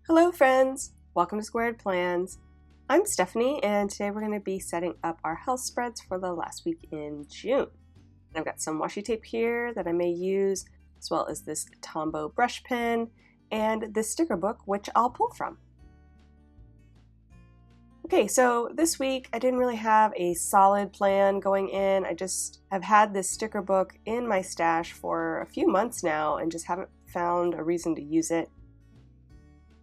Hello friends! Welcome to Squared Plans. I'm Stephanie and today we're going to be setting up our health spreads for the last week in June. I've got some washi tape here that I may use, as well as this Tombow brush pen and this sticker book which I'll pull from. Okay, so this week I didn't really have a solid plan going in. I just have had this sticker book in my stash for a few months now and just haven't found a reason to use it.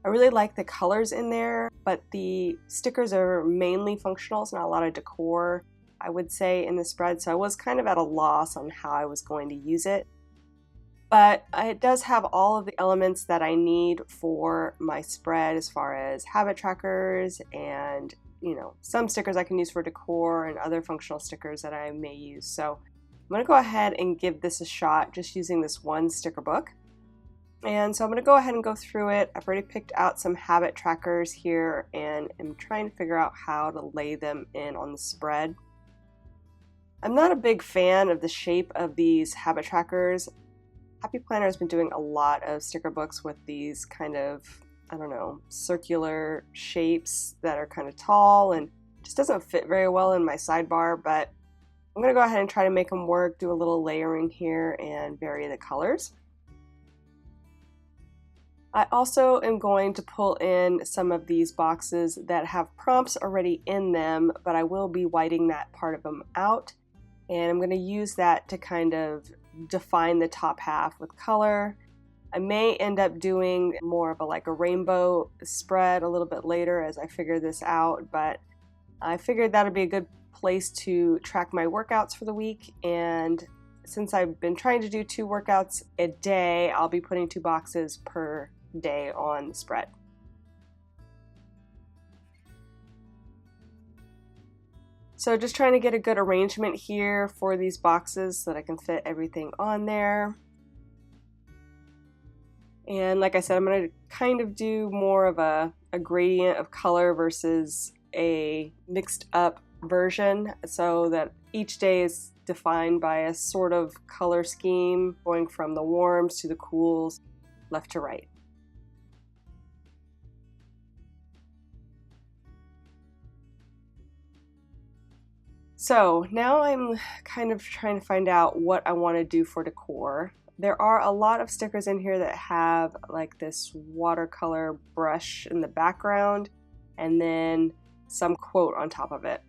I really like the colors in there, but the stickers are mainly functional. It's not a lot of decor, I would say, in the spread, so I was kind of at a loss on how I was going to use it. But it does have all of the elements that I need for my spread as far as habit trackers and, some stickers I can use for decor and other functional stickers that I may use. So I'm going to go ahead and give this a shot just using this one sticker book. And so I'm going to go ahead and go through it. I've already picked out some habit trackers here and am trying to figure out how to lay them in on the spread. I'm not a big fan of the shape of these habit trackers. Happy Planner has been doing a lot of sticker books with these kind of, circular shapes that are kind of tall and just doesn't fit very well in my sidebar, but I'm going to go ahead and try to make them work, do a little layering here and vary the colors. I also am going to pull in some of these boxes that have prompts already in them, but I will be whiting that part of them out. And I'm going to use that to kind of define the top half with color. I may end up doing more of a rainbow spread a little bit later as I figure this out, but I figured that would be a good place to track my workouts for the week. And since I've been trying to do 2 workouts a day, I'll be putting 2 boxes per day on the spread. So just trying to get a good arrangement here for these boxes so that I can fit everything on there. And like I said, I'm going to kind of do more of a gradient of color versus a mixed up version so that each day is defined by a sort of color scheme going from the warms to the cools, left to right. So now I'm kind of trying to find out what I want to do for decor. There are a lot of stickers in here that have this watercolor brush in the background and then some quote on top of it.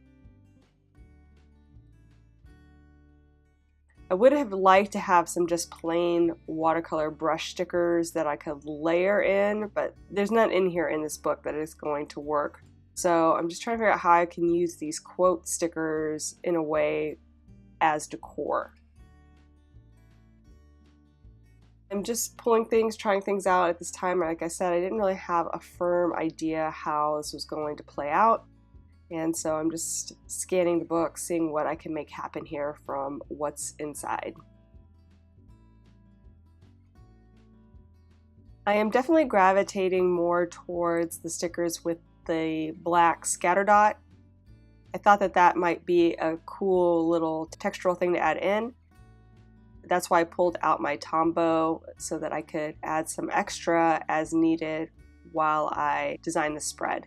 I would have liked to have some just plain watercolor brush stickers that I could layer in, but there's none in here in this book that is going to work. So I'm just trying to figure out how I can use these quote stickers in a way as decor. I'm just pulling things, trying things out at this time. Like I said, I didn't really have a firm idea how this was going to play out. And so I'm just scanning the book, seeing what I can make happen here from what's inside. I am definitely gravitating more towards the stickers with the black scatter dot. I thought that might be a cool little textural thing to add in. That's why I pulled out my Tombow so that I could add some extra as needed while I design the spread.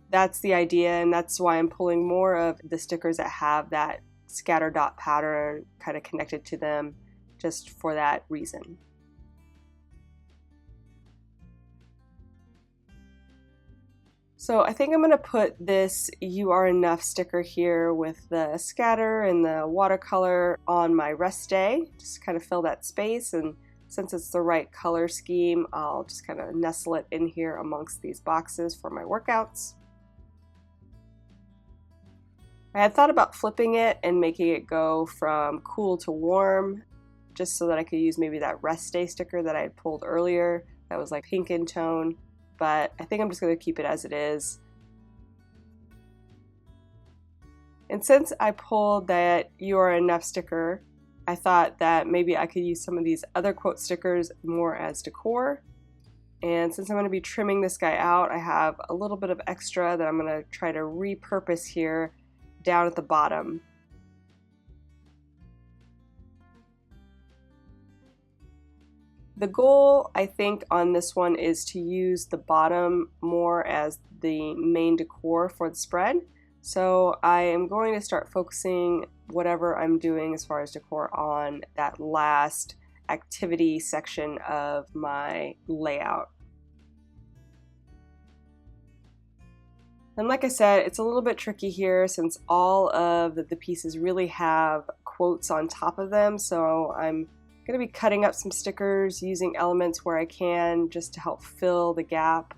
That's the idea, and that's why I'm pulling more of the stickers that have that scatter dot pattern kind of connected to them, just for that reason. So I think I'm going to put this "You Are Enough" sticker here with the scatter and the watercolor on my rest day, just kind of fill that space, and since it's the right color scheme, I'll just kind of nestle it in here amongst these boxes for my workouts. I had thought about flipping it and making it go from cool to warm, just so that I could use maybe that rest day sticker that I had pulled earlier that was pink in tone, but I think I'm just going to keep it as it is. And since I pulled that "You Are Enough" sticker, I thought that maybe I could use some of these other quote stickers more as decor. And since I'm going to be trimming this guy out, I have a little bit of extra that I'm going to try to repurpose here down at the bottom. The goal, I think, on this one is to use the bottom more as the main decor for the spread. So I am going to start focusing whatever I'm doing as far as decor on that last activity section of my layout. And like I said, it's a little bit tricky here since all of the pieces really have quotes on top of them. So I'm going to be cutting up some stickers using elements where I can just to help fill the gap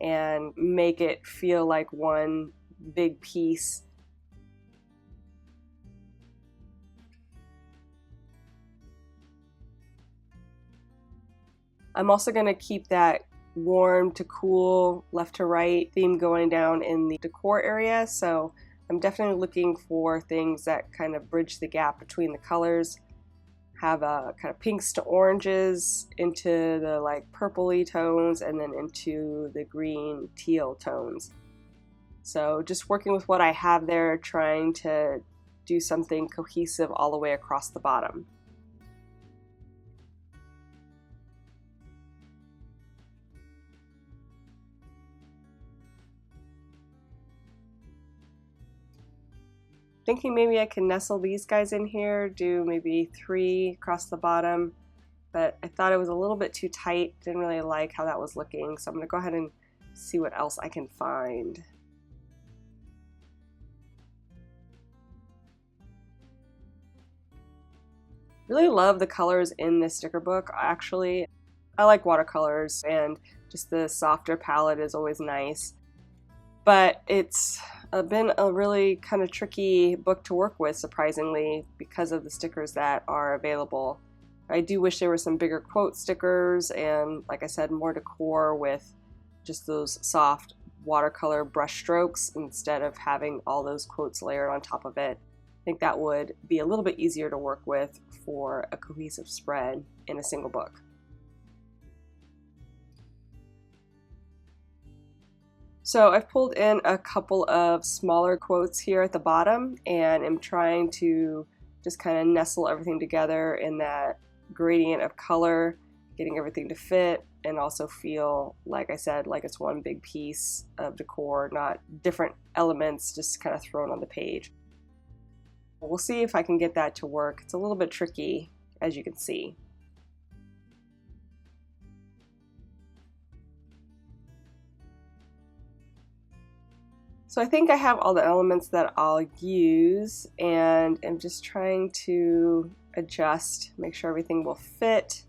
and make it feel like one big piece. I'm also going to keep that warm to cool, left to right theme going down in the decor area, so I'm definitely looking for things that kind of bridge the gap between the colors. Have a kind of pinks to oranges into the like purpley tones and then into the green teal tones. So just working with what I have there, trying to do something cohesive all the way across the bottom. Thinking maybe I can nestle these guys in here, do maybe 3 across the bottom, but I thought it was a little bit too tight, didn't really like how that was looking, so I'm going to go ahead and see what else I can find. Really love the colors in this sticker book. Actually, I like watercolors and just the softer palette is always nice. But it's been a really kind of tricky book to work with, surprisingly, because of the stickers that are available. I do wish there were some bigger quote stickers and, like I said, more decor with just those soft watercolor brush strokes instead of having all those quotes layered on top of it. I think that would be a little bit easier to work with for a cohesive spread in a single book. So I've pulled in a couple of smaller quotes here at the bottom and am trying to just kind of nestle everything together in that gradient of color, getting everything to fit and also feel, like I said, like it's one big piece of decor, not different elements just kind of thrown on the page. We'll see if I can get that to work. It's a little bit tricky, as you can see. So I think I have all the elements that I'll use and I'm just trying to adjust, make sure everything will fit.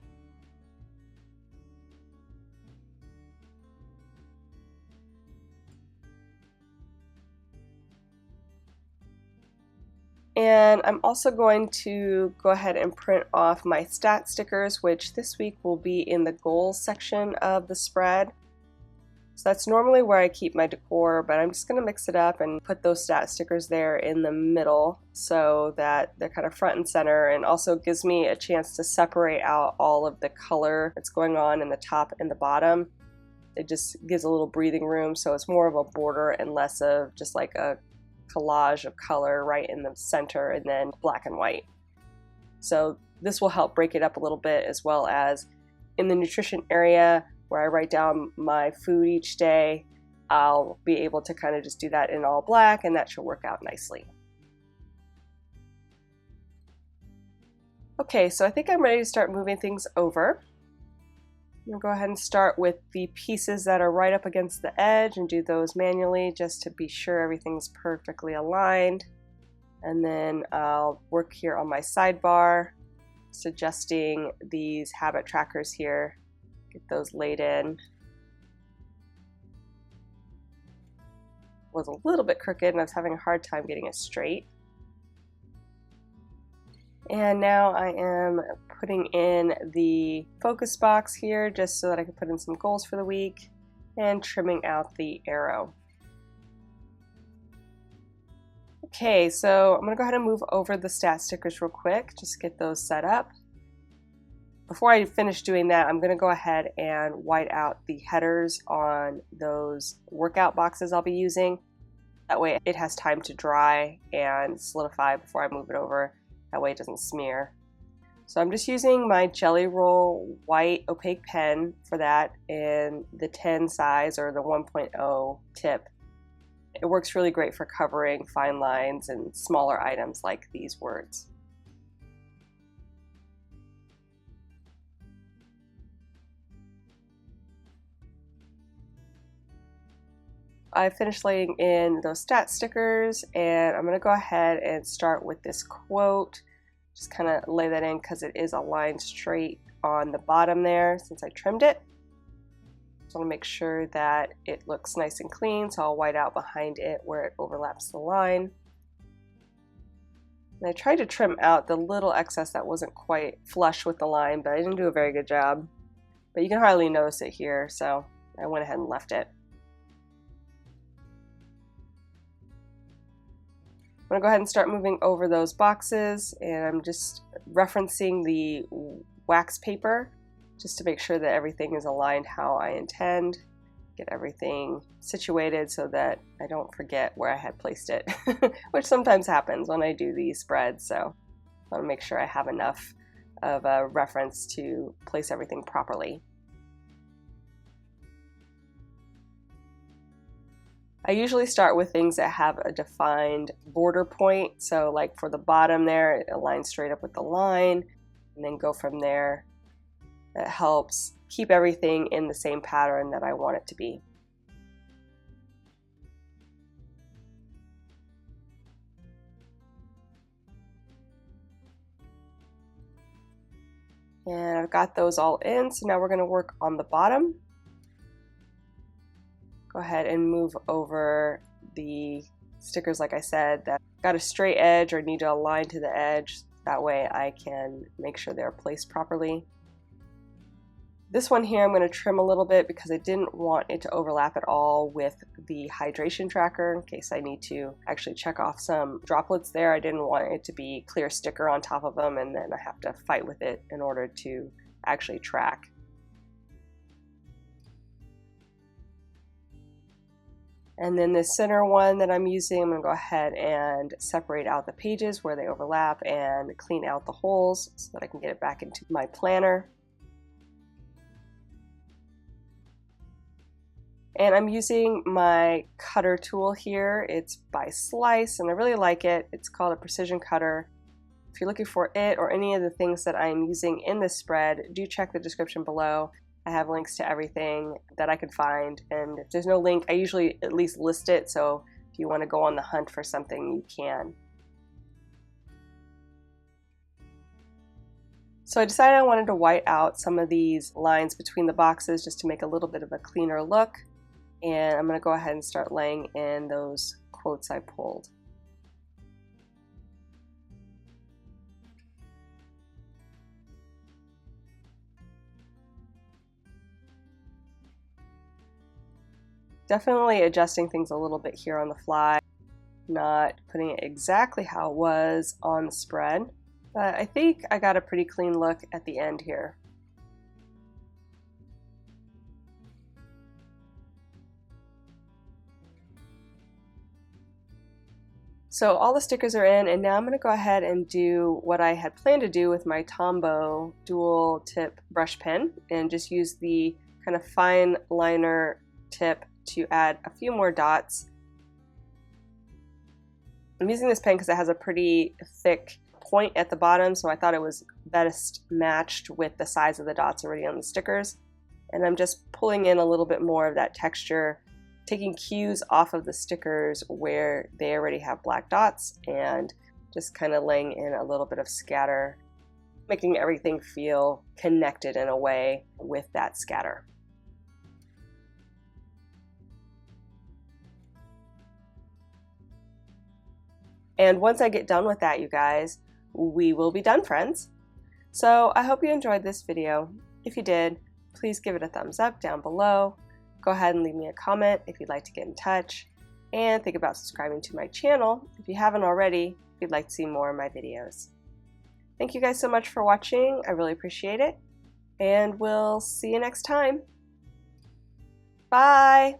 And I'm also going to go ahead and print off my stat stickers, which this week will be in the goals section of the spread. So that's normally where I keep my decor, but I'm just going to mix it up and put those stat stickers there in the middle so that they're kind of front and center, and also gives me a chance to separate out all of the color that's going on in the top and the bottom. It just gives a little breathing room, so it's more of a border and less of just like a collage of color right in the center and then black and white. So this will help break it up a little bit, as well as in the nutrition area where I write down my food each day. I'll be able to kind of just do that in all black, and that should work out nicely. Okay, so I think I'm ready to start moving things over. I'm going to go ahead and start with the pieces that are right up against the edge and do those manually just to be sure everything's perfectly aligned. And then I'll work here on my sidebar, adjusting these habit trackers here. Get those laid in. Was a little bit crooked and I was having a hard time getting it straight. And now I am putting in the focus box here just so that I can put in some goals for the week, and trimming out the arrow. Okay, so I'm going to go ahead and move over the stat stickers real quick, just get those set up. Before I finish doing that, I'm going to go ahead and white out the headers on those workout boxes I'll be using. That way it has time to dry and solidify before I move it over. That way it doesn't smear. So I'm just using my Jelly Roll white opaque pen for that in the 10 size or the 1.0 tip. It works really great for covering fine lines and smaller items like these words. I finished laying in those stat stickers, and I'm going to go ahead and start with this quote. Just kind of lay that in because it is aligned straight on the bottom there since I trimmed it. So I want to make sure that it looks nice and clean, so I'll white out behind it where it overlaps the line. And I tried to trim out the little excess that wasn't quite flush with the line, but I didn't do a very good job. But you can hardly notice it here, so I went ahead and left it. I'm going to go ahead and start moving over those boxes, and I'm just referencing the wax paper just to make sure that everything is aligned how I intend. Get everything situated so that I don't forget where I had placed it, which sometimes happens when I do these spreads, so I want to make sure I have enough of a reference to place everything properly. I usually start with things that have a defined border point, so like for the bottom there, it aligns straight up with the line, and then go from there. That helps keep everything in the same pattern that I want it to be. And I've got those all in, so now we're going to work on the bottom. Go ahead and move over the stickers, like I said, that got a straight edge or need to align to the edge. That way I can make sure they're placed properly. This one here I'm going to trim a little bit because I didn't want it to overlap at all with the hydration tracker in case I need to actually check off some droplets there. I didn't want it to be clear sticker on top of them and then I have to fight with it in order to actually track. And then the center one that I'm using, I'm going to go ahead and separate out the pages where they overlap and clean out the holes so that I can get it back into my planner. And I'm using my cutter tool here. It's by Slice and I really like it. It's called a precision cutter. If you're looking for it or any of the things that I'm using in this spread, do check the description below. I have links to everything that I can find, and if there's no link, I usually at least list it, so if you want to go on the hunt for something, you can. So I decided I wanted to white out some of these lines between the boxes just to make a little bit of a cleaner look, and I'm going to go ahead and start laying in those quotes I pulled. Definitely adjusting things a little bit here on the fly, not putting it exactly how it was on the spread, but I think I got a pretty clean look at the end here. So all the stickers are in, and now I'm going to go ahead and do what I had planned to do with my Tombow dual tip brush pen and just use the kind of fine liner tip to add a few more dots. I'm using this pen because it has a pretty thick point at the bottom, so I thought it was best matched with the size of the dots already on the stickers. And I'm just pulling in a little bit more of that texture, taking cues off of the stickers where they already have black dots and just kind of laying in a little bit of scatter, making everything feel connected in a way with that scatter. And once I get done with that, you guys, we will be done, friends. So I hope you enjoyed this video. If you did, please give it a thumbs up down below. Go ahead and leave me a comment if you'd like to get in touch. And think about subscribing to my channel if you haven't already, if you'd like to see more of my videos. Thank you guys so much for watching. I really appreciate it. And we'll see you next time. Bye!